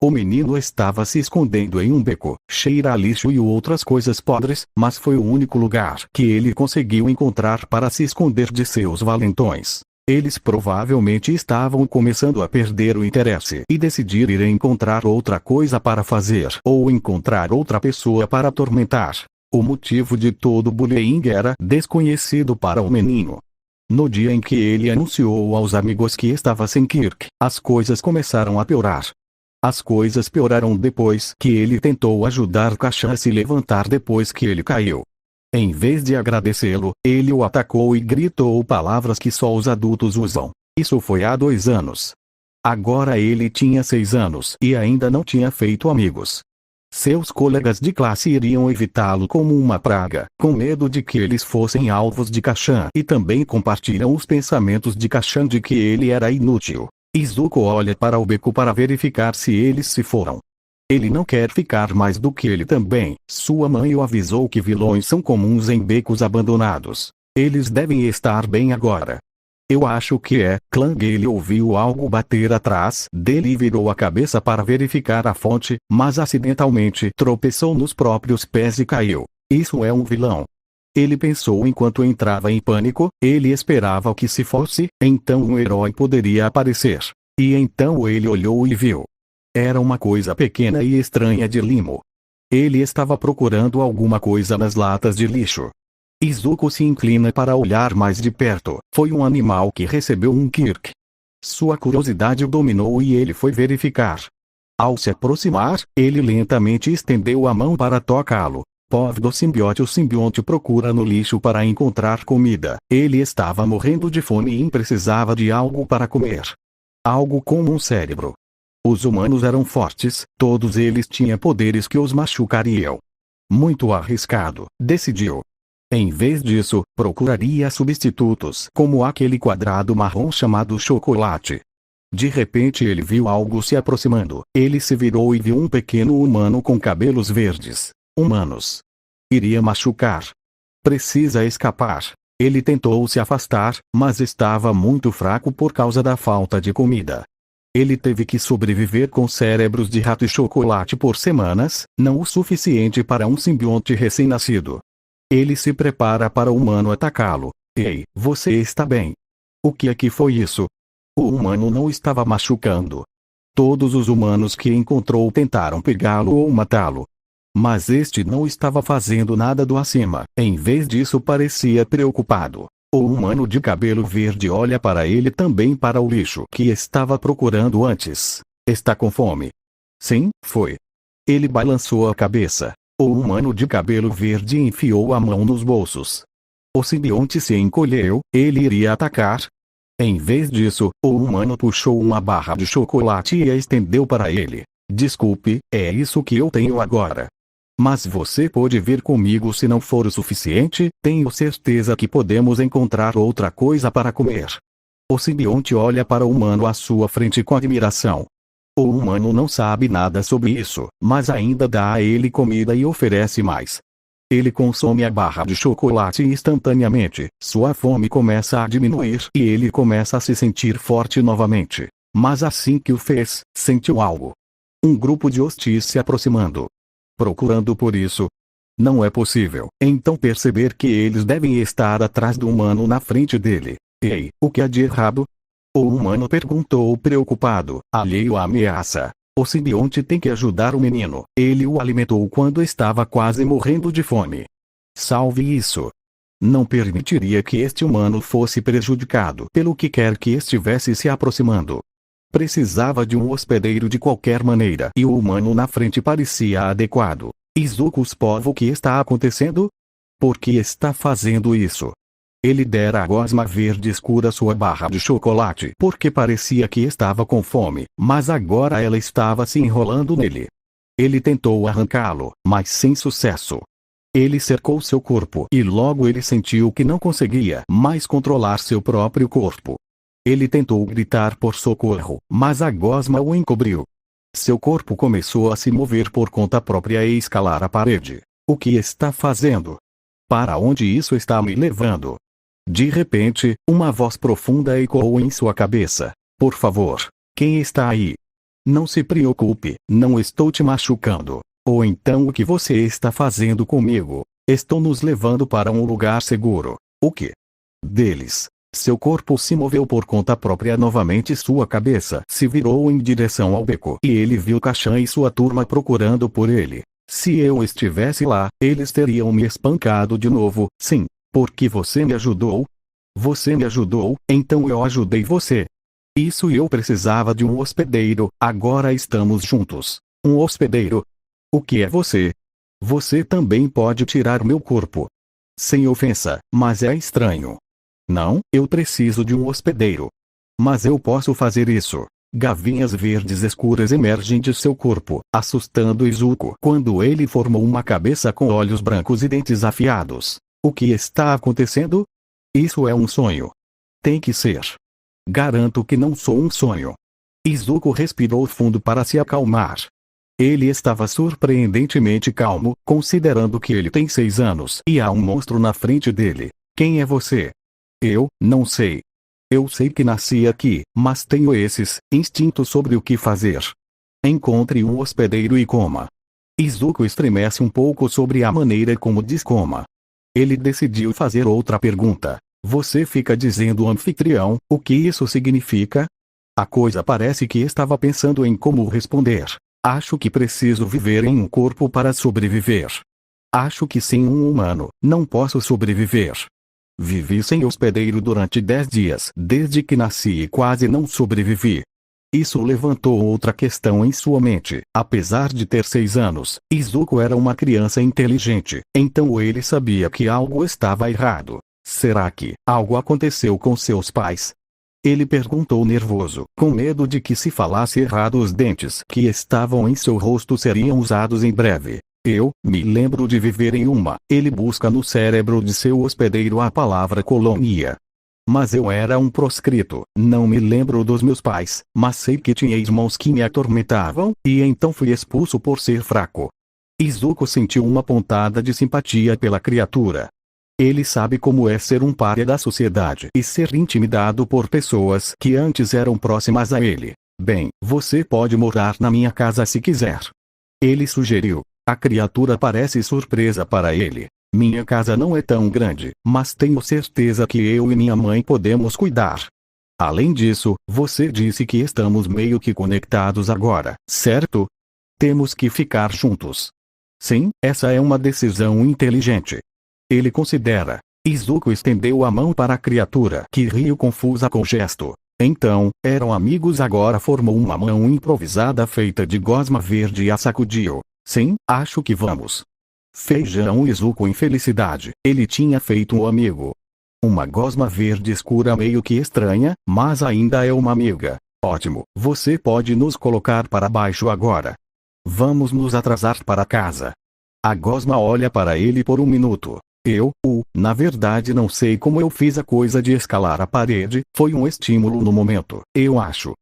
O menino estava se escondendo em um beco, cheira a lixo e outras coisas podres, mas foi o único lugar que ele conseguiu encontrar para se esconder de seus valentões. Eles provavelmente estavam começando a perder o interesse e decidir ir encontrar outra coisa para fazer ou encontrar outra pessoa para atormentar. O motivo de todo o bullying era desconhecido para o menino. No dia em que ele anunciou aos amigos que estava sem Kirk, as coisas começaram a piorar. As coisas pioraram depois que ele tentou ajudar Kashan a se levantar depois que ele caiu. Em vez de agradecê-lo, ele o atacou e gritou palavras que só os adultos usam. Isso foi há 2 anos. Agora ele tinha 6 anos e ainda não tinha feito amigos. Seus colegas de classe iriam evitá-lo como uma praga, com medo de que eles fossem alvos de Kashan e também compartilham os pensamentos de Kashan de que ele era inútil. Izuku olha para o beco para verificar se eles se foram. Ele não quer ficar mais do que ele também. Sua mãe o avisou que vilões são comuns em becos abandonados. Eles devem estar bem agora. Eu acho que é. Clang. Ele ouviu algo bater atrás dele e virou a cabeça para verificar a fonte, mas acidentalmente tropeçou nos próprios pés e caiu. Isso é um vilão. Ele pensou enquanto entrava em pânico. Ele esperava que se fosse, então um herói poderia aparecer. E então ele olhou e viu. Era uma coisa pequena e estranha de limo. Ele estava procurando alguma coisa nas latas de lixo. Izuku se inclina para olhar mais de perto. Foi um animal que recebeu um Kirk. Sua curiosidade o dominou e ele foi verificar. Ao se aproximar, ele lentamente estendeu a mão para tocá-lo. Povo do simbionte. O simbionte procura no lixo para encontrar comida. Ele estava morrendo de fome e precisava de algo para comer. Algo como um cérebro. Os humanos eram fortes, todos eles tinham poderes que os machucariam. Muito arriscado, decidiu. Em vez disso, procuraria substitutos como aquele quadrado marrom chamado chocolate. De repente ele viu algo se aproximando. Ele se virou e viu um pequeno humano com cabelos verdes. Humanos. Iria machucar. Precisa escapar. Ele tentou se afastar, mas estava muito fraco por causa da falta de comida. Ele teve que sobreviver com cérebros de rato e chocolate por semanas, não o suficiente para um simbionte recém-nascido. Ele se prepara para o humano atacá-lo. Ei, você está bem? O que é que foi isso? O humano não estava machucando. Todos os humanos que encontrou tentaram pegá-lo ou matá-lo. Mas este não estava fazendo nada do acima. Em vez disso parecia preocupado. O humano de cabelo verde olha para ele também para o lixo que estava procurando antes. Está com fome? Sim, foi. Ele balançou a cabeça. O humano de cabelo verde enfiou a mão nos bolsos. O simbionte se encolheu. Ele iria atacar? Em vez disso, o humano puxou uma barra de chocolate e a estendeu para ele. Desculpe, é isso que eu tenho agora. Mas você pode vir comigo se não for o suficiente. Tenho certeza que podemos encontrar outra coisa para comer. O simbionte olha para o humano à sua frente com admiração. O humano não sabe nada sobre isso, mas ainda dá a ele comida e oferece mais. Ele consome a barra de chocolate instantaneamente. Sua fome começa a diminuir e ele começa a se sentir forte novamente. Mas assim que o fez, sentiu algo. Um grupo de hostis se aproximando. Procurando por isso. Não é possível então perceber que eles devem estar atrás do humano na frente dele. Ei, o que há de errado? O humano perguntou preocupado, alheio à ameaça. O simbionte tem que ajudar o menino. Ele o alimentou quando estava quase morrendo de fome. Salve isso. Não permitiria que este humano fosse prejudicado pelo que quer que estivesse se aproximando. Precisava de um hospedeiro de qualquer maneira e o humano na frente parecia adequado. Izuku, povo, o que está acontecendo? Por que está fazendo isso? Ele dera a gosma verde escura sua barra de chocolate porque parecia que estava com fome, mas agora ela estava se enrolando nele. Ele tentou arrancá-lo, mas sem sucesso. Ele cercou seu corpo e logo ele sentiu que não conseguia mais controlar seu próprio corpo. Ele tentou gritar por socorro, mas a gosma o encobriu. Seu corpo começou a se mover por conta própria e escalar a parede. O que está fazendo? Para onde isso está me levando? De repente, uma voz profunda ecoou em sua cabeça. Por favor, quem está aí? Não se preocupe, não estou te machucando. Ou então o que você está fazendo comigo? Estou nos levando para um lugar seguro. O que? Deles. Seu corpo se moveu por conta própria novamente, sua cabeça se virou em direção ao beco e ele viu Kashan e sua turma procurando por ele. Se eu estivesse lá, eles teriam me espancado de novo. Sim, porque você me ajudou. Você me ajudou, então eu ajudei você. Isso, eu precisava de um hospedeiro, agora estamos juntos. Um hospedeiro? O que é você? Você também pode tirar meu corpo. Sem ofensa, mas é estranho. Não, eu preciso de um hospedeiro. Mas eu posso fazer isso. Gavinhas verdes escuras emergem de seu corpo, assustando Izuku quando ele formou uma cabeça com olhos brancos e dentes afiados. O que está acontecendo? Isso é um sonho. Tem que ser. Garanto que não sou um sonho. Izuku respirou fundo para se acalmar. Ele estava surpreendentemente calmo, considerando que ele tem 6 anos e há um monstro na frente dele. Quem é você? Eu não sei. Eu sei que nasci aqui, mas tenho esses instintos sobre o que fazer. Encontre um hospedeiro e coma. Izuku estremece um pouco sobre a maneira como diz coma. Ele decidiu fazer outra pergunta. Você fica dizendo anfitrião, o que isso significa? A coisa parece que estava pensando em como responder. Acho que preciso viver em um corpo para sobreviver. Acho que sem um humano, não posso sobreviver. Vivi sem hospedeiro durante 10 dias desde que nasci e quase não sobrevivi. Isso levantou outra questão em sua mente. Apesar de ter 6 anos, Izuku era uma criança inteligente, então ele sabia que algo estava errado. Será que algo aconteceu com seus pais? Ele perguntou nervoso, com medo de que se falasse errado os dentes que estavam em seu rosto seriam usados em breve. Eu me lembro de viver em uma. Ele busca no cérebro de seu hospedeiro a palavra colônia. Mas eu era um proscrito. Não me lembro dos meus pais, mas sei que tinha irmãos que me atormentavam, e então fui expulso por ser fraco. Izuku sentiu uma pontada de simpatia pela criatura. Ele sabe como é ser um pária da sociedade e ser intimidado por pessoas que antes eram próximas a ele. Bem, você pode morar na minha casa se quiser. Ele sugeriu. A criatura parece surpresa para ele. Minha casa não é tão grande, mas tenho certeza que eu e minha mãe podemos cuidar. Além disso, você disse que estamos meio que conectados agora, certo? Temos que ficar juntos. Sim, essa é uma decisão inteligente. Ele considera. Izuku estendeu a mão para a criatura, que riu confusa com o gesto. Então, eram amigos, agora formou uma mão improvisada feita de gosma verde e a sacudiu. Sim, acho que vamos. Feijão. Izuku em felicidade. Ele tinha feito um amigo. Uma gosma verde escura meio que estranha, mas ainda é uma amiga. Ótimo, você pode nos colocar para baixo agora. Vamos nos atrasar para casa. A gosma olha para ele por um minuto. Na verdade não sei como eu fiz a coisa de escalar a parede, foi um estímulo no momento, eu acho.